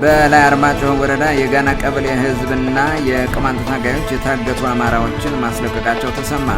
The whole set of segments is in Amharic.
በላይ አርማጭሆ ወረዳ የጋና ቀበሌ ህዝብና የቅማንት ታጋዮች የታገቱ አማራዎችን ማስለቀቃቸው ተሰማ።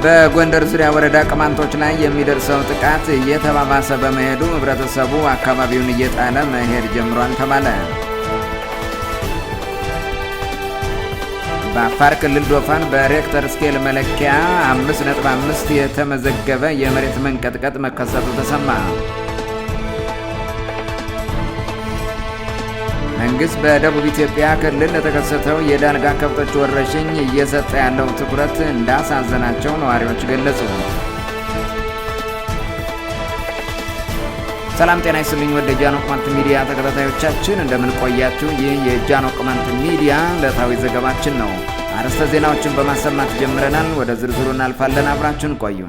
በጎንደር ዙሪያ ወረዳ ቅማንቶች ላይ የሚደርሰው ጥቃት እየተባባሰ በመሄዱ ህብረተሰቡ አካባቢውን እየጣለ መሄድ ጀምሯል ተባለ። በአፋር ክልል ዶፋን በሬክተር ስኬል መለኪያ 5.5 የተመዘገበ የመሬት መንቀጥቀጥ መከሰቱ ተሰማ። መንግስት በደቡብ ኢትዮጵያ ክልል ለተከሰተው የዳልጋ ከብቶች ወረርሽኝ እየሰጠ ያለው ትኩረት እንዳሳዘናቸው ነዋሪዎች ገለጹ። ሰላም ጤና ይስጥልኝ ወደ ጃኖ ቅማንት ሚዲያ ተከታታዮቻችን እንደምን ቆያችሁ? ይህ የጃኖ ቅማንት ሚዲያ ዕለታዊ ዘገባችን ነው። አርዕስተ ዜናዎችን በማሰማት ጀምረናል። ወደ ዝርዝሩ እናልፋለን። አብራችሁን ቆዩ።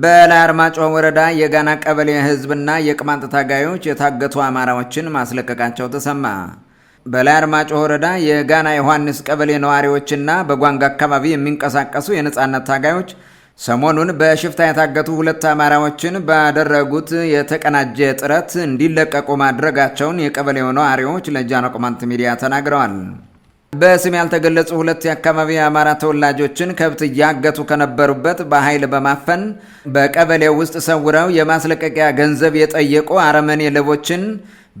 በላይ አርማጭሆ ወረዳ የጋና ቀበሌ ህዝብና የቅማንት ታጋዮች የታገቱ አማራዎችን ማስለቀቃቸው ተሰማ። በላይ አርማጭሆ ወረዳ የጋና ዮሐንስ ቀበሌ ነዋሪዎችና በጓንጋ አካባቢ የሚንቀሳቀሱ የነጻነት ታጋዮች ሰሞኑን በሽፍታ የታገቱ 2 አማራዎችን ባደረጉት የተቀናጀ ጥረት እንዲለቀቁ ማድረጋቸውን የቀበሌው ነዋሪዎች ለጃኖ ቅማንት ሚዲያ ተናግረዋል። በስም ያልተገለጹ 2 የአካባቢ የአማራ ተወላጆችን ከብት እያገቱ ከነበሩበት በኃይል በማፈን በቀበሌው ውስጥ ሰውረው የማስለቀቂያ ገንዘብ የጠየቁ አረመኔ ሌቦችን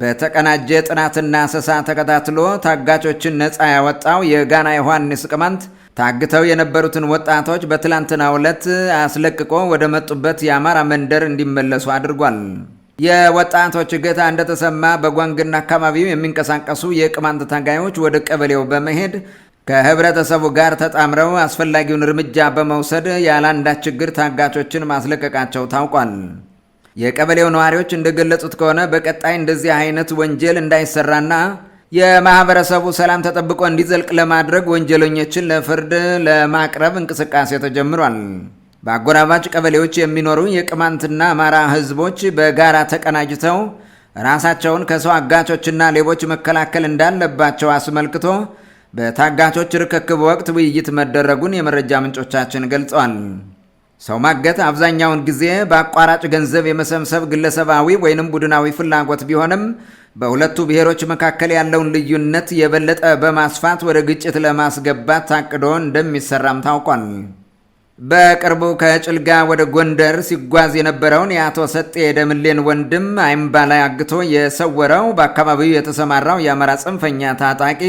በተቀናጀ ጥናትና አሰሳ ተከታትሎ ታጋቾችን ነፃ ያወጣው የጋና ዮሐንስ ቅማንት ታግተው የነበሩትን ወጣቶች በትላንትናው ዕለት አስለቅቆ ወደ መጡበት የአማራ መንደር እንዲመለሱ አድርጓል። የወጣቶች እገታ እንደተሰማ በጓንግና አካባቢው የሚንቀሳቀሱ የቅማንት ታጋዮች ወደ ቀበሌው በመሄድ ከህብረተሰቡ ጋር ተጣምረው አስፈላጊውን እርምጃ በመውሰድ ያለአንዳች ችግር ታጋቾችን ማስለቀቃቸው ታውቋል። የቀበሌው ነዋሪዎች እንደገለጹት ከሆነ በቀጣይ እንደዚህ አይነት ወንጀል እንዳይሰራና የማህበረሰቡ ሰላም ተጠብቆ እንዲዘልቅ ለማድረግ ወንጀለኞችን ለፍርድ ለማቅረብ እንቅስቃሴ ተጀምሯል። በአጎራባች ቀበሌዎች የሚኖሩ የቅማንትና አማራ ህዝቦች በጋራ ተቀናጅተው ራሳቸውን ከሰው አጋቾችና ሌቦች መከላከል እንዳለባቸው አስመልክቶ በታጋቾች ርክክብ ወቅት ውይይት መደረጉን የመረጃ ምንጮቻችን ገልጸዋል። ሰው ማገት አብዛኛውን ጊዜ በአቋራጭ ገንዘብ የመሰብሰብ ግለሰባዊ ወይንም ቡድናዊ ፍላጎት ቢሆንም በሁለቱ ብሔሮች መካከል ያለውን ልዩነት የበለጠ በማስፋት ወደ ግጭት ለማስገባት ታቅዶ እንደሚሰራም ታውቋል። በቅርቡ ከጭልጋ ወደ ጎንደር ሲጓዝ የነበረውን የአቶ ሰጤ ደምሌን ወንድም አይምባ ላይ አግቶ የሰወረው በአካባቢው የተሰማራው የአማራ ጽንፈኛ ታጣቂ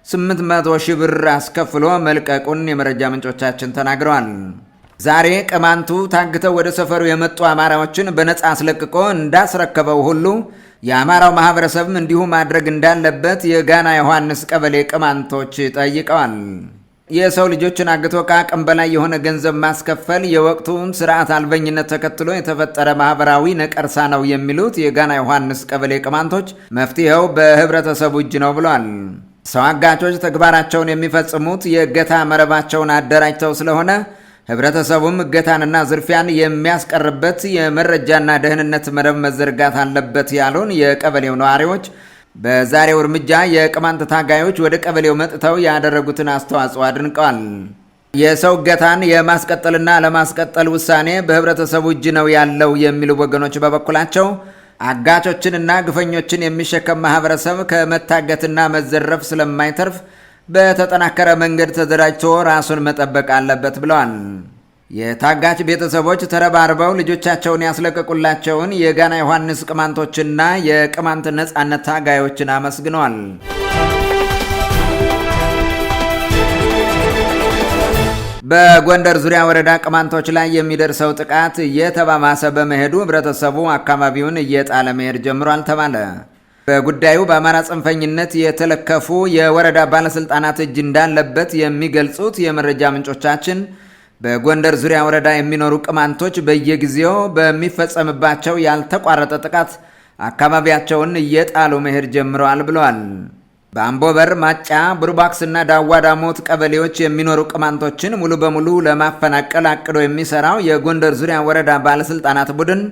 800 ሺህ ብር አስከፍሎ መልቀቁን የመረጃ ምንጮቻችን ተናግረዋል። ዛሬ ቅማንቱ ታግተው ወደ ሰፈሩ የመጡ አማራዎችን በነፃ አስለቅቆ እንዳስረከበው ሁሉ የአማራው ማህበረሰብም እንዲሁ ማድረግ እንዳለበት የጋና ዮሐንስ ቀበሌ ቅማንቶች ጠይቀዋል። የሰው ልጆችን አግቶ ከአቅም በላይ የሆነ ገንዘብ ማስከፈል የወቅቱን ስርዓት አልበኝነት ተከትሎ የተፈጠረ ማህበራዊ ነቀርሳ ነው የሚሉት የጋና ዮሐንስ ቀበሌ ቅማንቶች መፍትሄው በህብረተሰቡ እጅ ነው ብሏል። ሰው አጋቾች ተግባራቸውን የሚፈጽሙት የእገታ መረባቸውን አደራጅተው ስለሆነ ህብረተሰቡም እገታንና ዝርፊያን የሚያስቀርበት የመረጃና ደህንነት መረብ መዘርጋት አለበት ያሉን የቀበሌው ነዋሪዎች በዛሬው እርምጃ የቅማንት ታጋዮች ወደ ቀበሌው መጥተው ያደረጉትን አስተዋጽኦ አድንቀዋል። የሰው እገታን የማስቀጠልና ለማስቀጠል ውሳኔ በህብረተሰቡ እጅ ነው ያለው የሚሉ ወገኖች በበኩላቸው አጋቾችንና ግፈኞችን የሚሸከም ማህበረሰብ ከመታገትና መዘረፍ ስለማይተርፍ በተጠናከረ መንገድ ተደራጅቶ ራሱን መጠበቅ አለበት ብለዋል። የታጋች ቤተሰቦች ተረባርበው ልጆቻቸውን ያስለቀቁላቸውን የጋና ዮሐንስ ቅማንቶችና የቅማንት ነጻነት ታጋዮችን አመስግነዋል። በጎንደር ዙሪያ ወረዳ ቅማንቶች ላይ የሚደርሰው ጥቃት እየተባባሰ በመሄዱ ህብረተሰቡ አካባቢውን እየጣለ መሄድ ጀምሯል ተባለ። በጉዳዩ በአማራ ጽንፈኝነት የተለከፉ የወረዳ ባለስልጣናት እጅ እንዳለበት የሚገልጹት የመረጃ ምንጮቻችን በጎንደር ዙሪያ ወረዳ የሚኖሩ ቅማንቶች በየጊዜው በሚፈጸምባቸው ያልተቋረጠ ጥቃት አካባቢያቸውን እየጣሉ መሄድ ጀምረዋል ብለዋል። በአምቦበር፣ ማጫ፣ ቡርባክስና ዳዋ ዳሞት ቀበሌዎች የሚኖሩ ቅማንቶችን ሙሉ በሙሉ ለማፈናቀል አቅዶ የሚሰራው የጎንደር ዙሪያ ወረዳ ባለስልጣናት ቡድን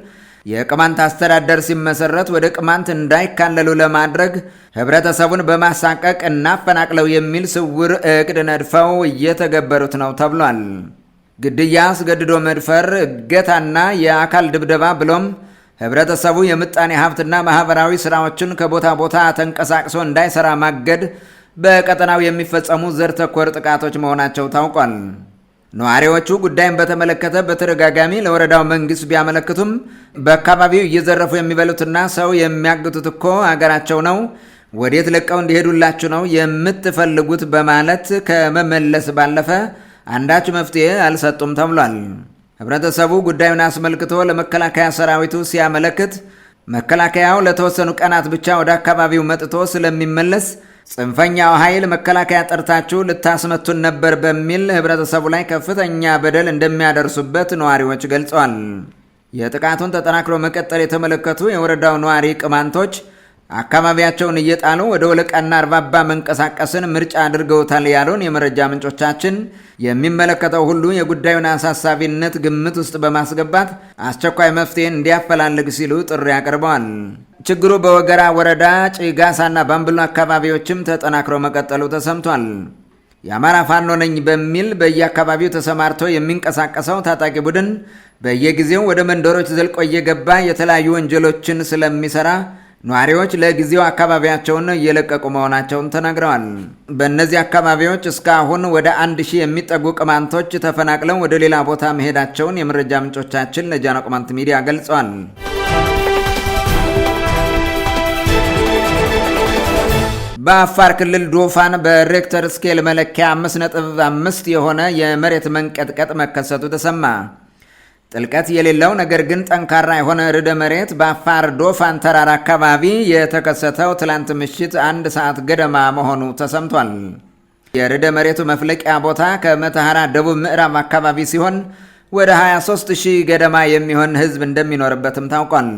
የቅማንት አስተዳደር ሲመሰረት ወደ ቅማንት እንዳይካለሉ ለማድረግ ህብረተሰቡን በማሳቀቅ እናፈናቅለው የሚል ስውር እቅድ ነድፈው እየተገበሩት ነው ተብሏል። ግድያ፣ አስገድዶ መድፈር፣ እገታና የአካል ድብደባ ብሎም ህብረተሰቡ የምጣኔ ሀብትና ማህበራዊ ስራዎችን ከቦታ ቦታ ተንቀሳቅሶ እንዳይሰራ ማገድ በቀጠናው የሚፈጸሙ ዘር ተኮር ጥቃቶች መሆናቸው ታውቋል። ነዋሪዎቹ ጉዳይን በተመለከተ በተደጋጋሚ ለወረዳው መንግስት ቢያመለክቱም በአካባቢው እየዘረፉ የሚበሉትና ሰው የሚያግቱት እኮ አገራቸው ነው፣ ወዴት ለቀው እንዲሄዱላችሁ ነው የምትፈልጉት በማለት ከመመለስ ባለፈ አንዳች መፍትሄ አልሰጡም ተብሏል። ህብረተሰቡ ጉዳዩን አስመልክቶ ለመከላከያ ሰራዊቱ ሲያመለክት መከላከያው ለተወሰኑ ቀናት ብቻ ወደ አካባቢው መጥቶ ስለሚመለስ ጽንፈኛው ኃይል መከላከያ ጠርታችሁ ልታስመቱን ነበር በሚል ህብረተሰቡ ላይ ከፍተኛ በደል እንደሚያደርሱበት ነዋሪዎች ገልጸዋል። የጥቃቱን ተጠናክሮ መቀጠል የተመለከቱ የወረዳው ነዋሪ ቅማንቶች አካባቢያቸውን እየጣሉ ወደ ወለቃና አርባባ መንቀሳቀስን ምርጫ አድርገውታል ያሉን የመረጃ ምንጮቻችን የሚመለከተው ሁሉ የጉዳዩን አሳሳቢነት ግምት ውስጥ በማስገባት አስቸኳይ መፍትሄ እንዲያፈላልግ ሲሉ ጥሪ አቅርበዋል። ችግሩ በወገራ ወረዳ ጭጋሳና ባምብሎ አካባቢዎችም ተጠናክሮ መቀጠሉ ተሰምቷል። የአማራ ፋኖ ነኝ በሚል በየአካባቢው ተሰማርቶ የሚንቀሳቀሰው ታጣቂ ቡድን በየጊዜው ወደ መንደሮች ዘልቆ እየገባ የተለያዩ ወንጀሎችን ስለሚሰራ ነዋሪዎች ለጊዜው አካባቢያቸውን እየለቀቁ መሆናቸውን ተናግረዋል። በእነዚህ አካባቢዎች እስካሁን ወደ 1000 የሚጠጉ ቅማንቶች ተፈናቅለው ወደ ሌላ ቦታ መሄዳቸውን የመረጃ ምንጮቻችን ለጃኖ ቅማንት ሚዲያ ገልጸዋል። በአፋር ክልል ዶፋን በሬክተር ስኬል መለኪያ 5.5 የሆነ የመሬት መንቀጥቀጥ መከሰቱ ተሰማ። ጥልቀት የሌለው ነገር ግን ጠንካራ የሆነ ርዕደ መሬት በአፋር ዶፋን ተራራ አካባቢ የተከሰተው ትላንት ምሽት 1 ሰዓት ገደማ መሆኑ ተሰምቷል። የርዕደ መሬቱ መፍለቂያ ቦታ ከመተሐራ ደቡብ ምዕራብ አካባቢ ሲሆን ወደ 23,000 ገደማ የሚሆን ሕዝብ እንደሚኖርበትም ታውቋል።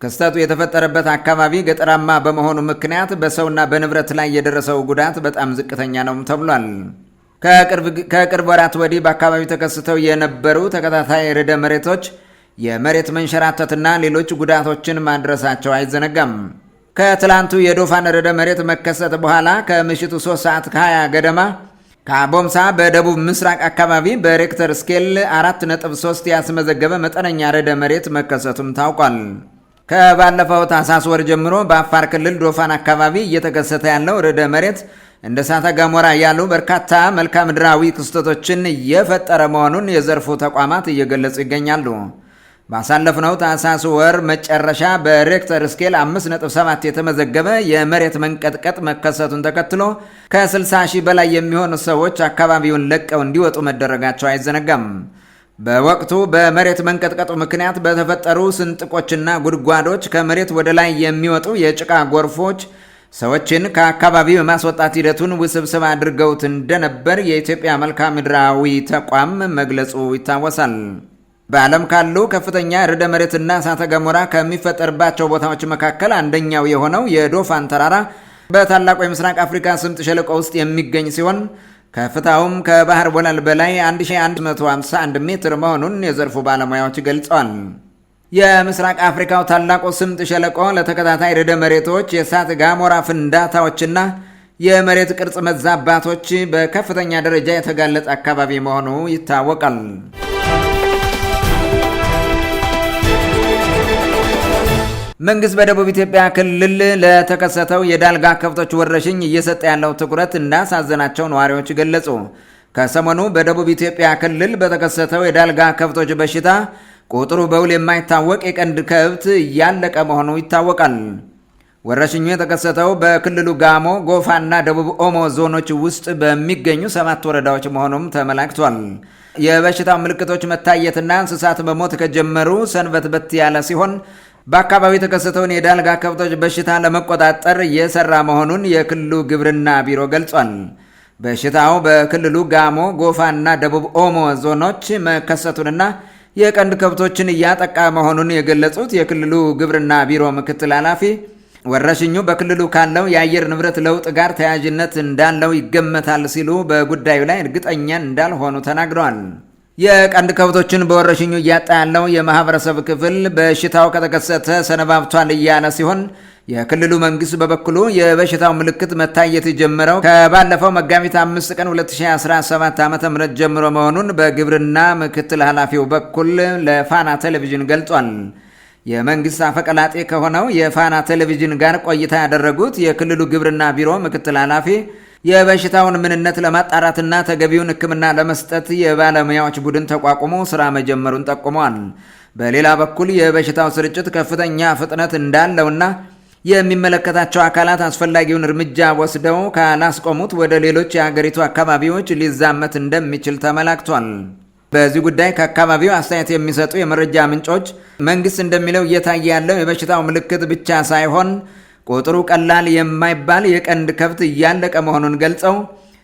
ክስተቱ የተፈጠረበት አካባቢ ገጠራማ በመሆኑ ምክንያት በሰውና በንብረት ላይ የደረሰው ጉዳት በጣም ዝቅተኛ ነው ተብሏል። ከቅርብ ወራት ወዲህ በአካባቢው ተከስተው የነበሩ ተከታታይ ርዕደ መሬቶች የመሬት መንሸራተትና ሌሎች ጉዳቶችን ማድረሳቸው አይዘነጋም። ከትላንቱ የዶፋን ርዕደ መሬት መከሰት በኋላ ከምሽቱ 3 ሰዓት ከ20 ገደማ ከአቦምሳ በደቡብ ምስራቅ አካባቢ በሬክተር ስኬል 4.3 ያስመዘገበ መጠነኛ ርዕደ መሬት መከሰቱም ታውቋል። ከባለፈው ታህሳስ ወር ጀምሮ በአፋር ክልል ዶፋን አካባቢ እየተከሰተ ያለው ርዕደ መሬት እንደ እሳተ ገሞራ ያሉ በርካታ መልክዓ ምድራዊ ክስተቶችን እየፈጠረ መሆኑን የዘርፉ ተቋማት እየገለጹ ይገኛሉ። ባሳለፍነው ታህሳስ ወር መጨረሻ በሬክተር ስኬል 5.7 የተመዘገበ የመሬት መንቀጥቀጥ መከሰቱን ተከትሎ ከ60,000 በላይ የሚሆኑ ሰዎች አካባቢውን ለቀው እንዲወጡ መደረጋቸው አይዘነጋም። በወቅቱ በመሬት መንቀጥቀጡ ምክንያት በተፈጠሩ ስንጥቆችና ጉድጓዶች ከመሬት ወደ ላይ የሚወጡ የጭቃ ጎርፎች ሰዎችን ከአካባቢው የማስወጣት ሂደቱን ውስብስብ አድርገውት እንደነበር የኢትዮጵያ መልክዓ ምድራዊ ተቋም መግለጹ ይታወሳል። በዓለም ካሉ ከፍተኛ ርዕደ መሬትና እሳተ ገሞራ ከሚፈጠርባቸው ቦታዎች መካከል አንደኛው የሆነው የዶፋን ተራራ በታላቁ የምስራቅ አፍሪካ ስምጥ ሸለቆ ውስጥ የሚገኝ ሲሆን ከፍታውም ከባህር ወለል በላይ 1151 ሜትር መሆኑን የዘርፉ ባለሙያዎች ገልጸዋል። የምስራቅ አፍሪካው ታላቁ ስምጥ ሸለቆ ለተከታታይ ርዕደ መሬቶች፣ የእሳተ ገሞራ ፍንዳታዎችና የመሬት ቅርጽ መዛባቶች በከፍተኛ ደረጃ የተጋለጠ አካባቢ መሆኑ ይታወቃል። መንግስት በደቡብ ኢትዮጵያ ክልል ለተከሰተው የዳልጋ ከብቶች ወረርሽኝ እየሰጠ ያለው ትኩረት እንዳሳዘናቸው ነዋሪዎች ገለጹ። ከሰሞኑ በደቡብ ኢትዮጵያ ክልል በተከሰተው የዳልጋ ከብቶች በሽታ ቁጥሩ በውል የማይታወቅ የቀንድ ከብት እያለቀ መሆኑ ይታወቃል። ወረርሽኙ የተከሰተው በክልሉ ጋሞ፣ ጎፋና ደቡብ ኦሞ ዞኖች ውስጥ በሚገኙ 7 ወረዳዎች መሆኑም ተመላክቷል። የበሽታው ምልክቶች መታየትና እንስሳት መሞት ከጀመሩ ሰንበትበት ያለ ሲሆን በአካባቢው የተከሰተውን የዳልጋ ከብቶች በሽታ ለመቆጣጠር እየሰራ መሆኑን የክልሉ ግብርና ቢሮ ገልጿል። በሽታው በክልሉ ጋሞ፣ ጎፋና ደቡብ ኦሞ ዞኖች መከሰቱንና የቀንድ ከብቶችን እያጠቃ መሆኑን የገለጹት የክልሉ ግብርና ቢሮ ምክትል ኃላፊ ወረሽኙ በክልሉ ካለው የአየር ንብረት ለውጥ ጋር ተያያዥነት እንዳለው ይገመታል ሲሉ በጉዳዩ ላይ እርግጠኛ እንዳልሆኑ ተናግረዋል። የቀንድ ከብቶችን በወረሽኙ እያጣ ያለው የማህበረሰብ ክፍል በሽታው ከተከሰተ ሰነባብቷል እያለ ሲሆን የክልሉ መንግስት በበኩሉ የበሽታው ምልክት መታየት የጀመረው ከባለፈው መጋቢት 5 ቀን 2017 ዓ.ም ጀምሮ መሆኑን በግብርና ምክትል ኃላፊው በኩል ለፋና ቴሌቪዥን ገልጿል። የመንግስት አፈቀላጤ ከሆነው የፋና ቴሌቪዥን ጋር ቆይታ ያደረጉት የክልሉ ግብርና ቢሮ ምክትል ኃላፊ የበሽታውን ምንነት ለማጣራትና ተገቢውን ሕክምና ለመስጠት የባለሙያዎች ቡድን ተቋቁሞ ስራ መጀመሩን ጠቁመዋል። በሌላ በኩል የበሽታው ስርጭት ከፍተኛ ፍጥነት እንዳለውና የሚመለከታቸው አካላት አስፈላጊውን እርምጃ ወስደው ካላስቆሙት ወደ ሌሎች የሀገሪቱ አካባቢዎች ሊዛመት እንደሚችል ተመላክቷል። በዚህ ጉዳይ ከአካባቢው አስተያየት የሚሰጡ የመረጃ ምንጮች መንግስት እንደሚለው እየታየ ያለው የበሽታው ምልክት ብቻ ሳይሆን ቁጥሩ ቀላል የማይባል የቀንድ ከብት እያለቀ መሆኑን ገልጸው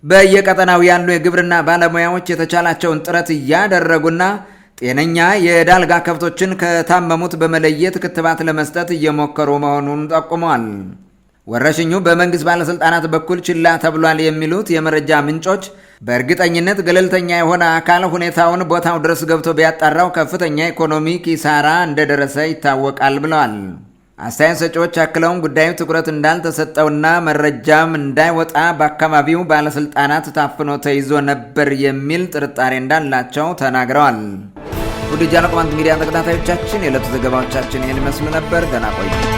በየቀጠናው ያሉ የግብርና ባለሙያዎች የተቻላቸውን ጥረት እያደረጉና ጤነኛ የዳልጋ ከብቶችን ከታመሙት በመለየት ክትባት ለመስጠት እየሞከሩ መሆኑን ጠቁመዋል። ወረሽኙ በመንግስት ባለስልጣናት በኩል ችላ ተብሏል የሚሉት የመረጃ ምንጮች በእርግጠኝነት ገለልተኛ የሆነ አካል ሁኔታውን ቦታው ድረስ ገብቶ ቢያጣራው ከፍተኛ ኢኮኖሚ ኪሳራ እንደደረሰ ይታወቃል ብለዋል። አስተያየት ሰጪዎች አክለውም ጉዳዩ ትኩረት እንዳልተሰጠውና መረጃም እንዳይወጣ በአካባቢው ባለስልጣናት ታፍኖ ተይዞ ነበር የሚል ጥርጣሬ እንዳላቸው ተናግረዋል። ውድ ጃኖ ቅማንት ሚዲያ ተከታታዮቻችን የዕለቱ ዘገባዎቻችን ይህን ይመስሉ ነበር። ደህና ቆዩ።